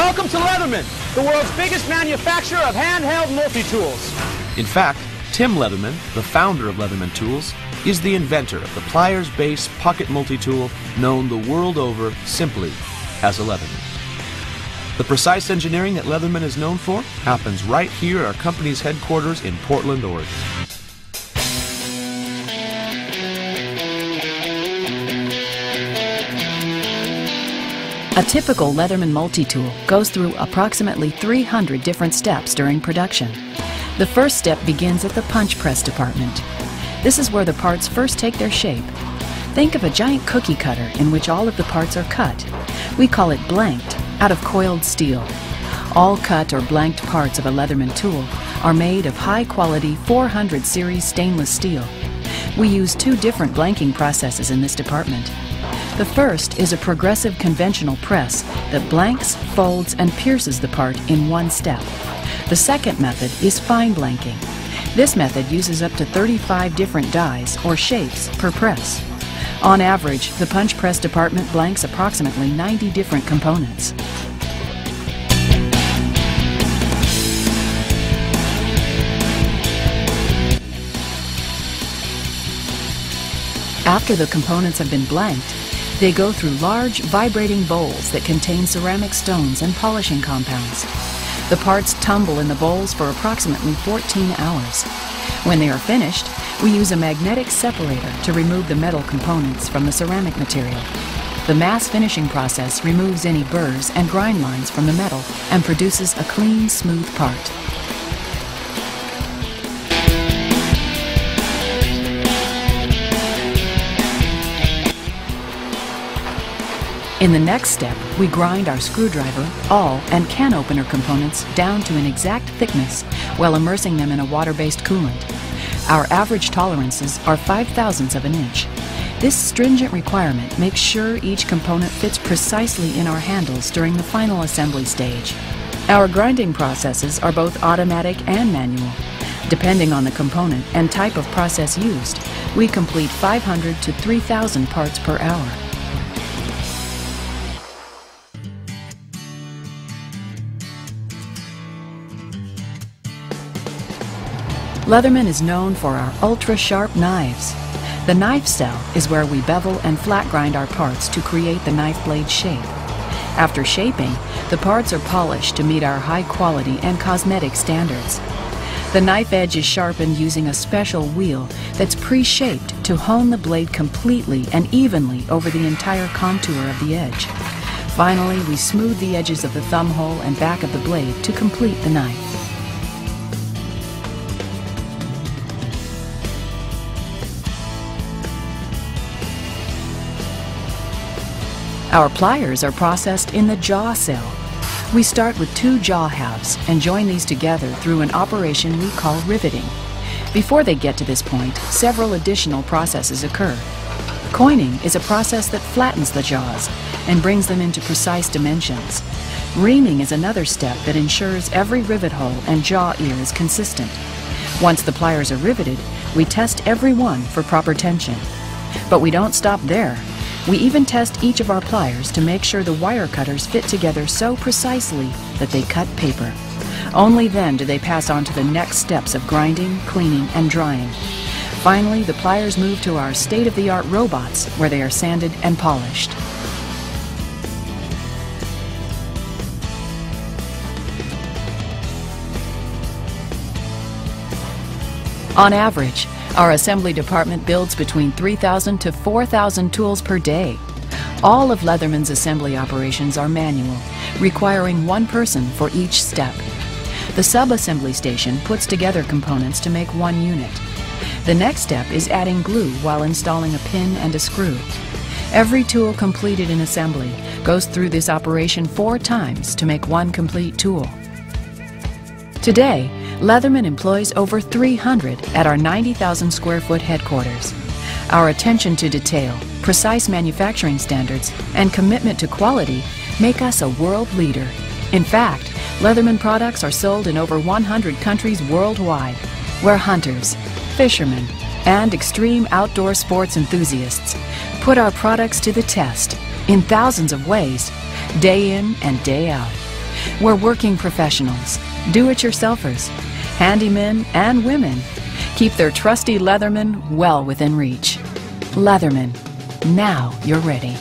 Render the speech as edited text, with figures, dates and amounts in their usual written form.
Welcome to Leatherman, the world's biggest manufacturer of handheld multi-tools. In fact, Tim Leatherman, the founder of Leatherman Tools, is the inventor of the pliers-based pocket multi-tool known the world over simply as a Leatherman. The precise engineering that Leatherman is known for happens right here at our company's headquarters in Portland, Oregon. A typical Leatherman multi-tool goes through approximately 300 different steps during production. The first step begins at the punch press department. This is where the parts first take their shape. Think of a giant cookie cutter in which all of the parts are cut. We call it blanked, out of coiled steel. All cut or blanked parts of a Leatherman tool are made of high-quality 400 series stainless steel. We use two different blanking processes in this department. The first is a progressive conventional press that blanks, folds, and pierces the part in one step. The second method is fine blanking. This method uses up to 35 different dies or shapes per press. On average, the punch press department blanks approximately 90 different components. After the components have been blanked, they go through large, vibrating bowls that contain ceramic stones and polishing compounds. The parts tumble in the bowls for approximately 14 hours. When they are finished, we use a magnetic separator to remove the metal components from the ceramic material. The mass finishing process removes any burrs and grind lines from the metal and produces a clean, smooth part. In the next step, we grind our screwdriver, awl, and can opener components down to an exact thickness while immersing them in a water-based coolant. Our average tolerances are 5/1000ths of an inch. This stringent requirement makes sure each component fits precisely in our handles during the final assembly stage. Our grinding processes are both automatic and manual. Depending on the component and type of process used, we complete 500 to 3,000 parts per hour. Leatherman is known for our ultra-sharp knives. The knife cell is where we bevel and flat grind our parts to create the knife blade shape. After shaping, the parts are polished to meet our high quality and cosmetic standards. The knife edge is sharpened using a special wheel that's pre-shaped to hone the blade completely and evenly over the entire contour of the edge. Finally, we smooth the edges of the thumb hole and back of the blade to complete the knife. Our pliers are processed in the jaw cell. We start with two jaw halves and join these together through an operation we call riveting. Before they get to this point, several additional processes occur. Coining is a process that flattens the jaws and brings them into precise dimensions. Reaming is another step that ensures every rivet hole and jaw ear is consistent. Once the pliers are riveted, we test every one for proper tension. But we don't stop there. We even test each of our pliers to make sure the wire cutters fit together so precisely that they cut paper. Only then do they pass on to the next steps of grinding, cleaning, and drying. Finally, the pliers move to our state-of-the-art robots where they are sanded and polished. On average, our assembly department builds between 3,000 to 4,000 tools per day. All of Leatherman's assembly operations are manual, requiring one person for each step. The sub-assembly station puts together components to make one unit. The next step is adding glue while installing a pin and a screw. Every tool completed in assembly goes through this operation 4 times to make one complete tool. Today, Leatherman employs over 300 at our 90,000 square foot headquarters. Our attention to detail, precise manufacturing standards, and commitment to quality make us a world leader. In fact, Leatherman products are sold in over 100 countries worldwide, where hunters, fishermen, and extreme outdoor sports enthusiasts put our products to the test in thousands of ways, day in and day out. where working professionals, do-it-yourselfers, handymen, and women keep their trusty Leatherman well within reach. Leatherman, now you're ready.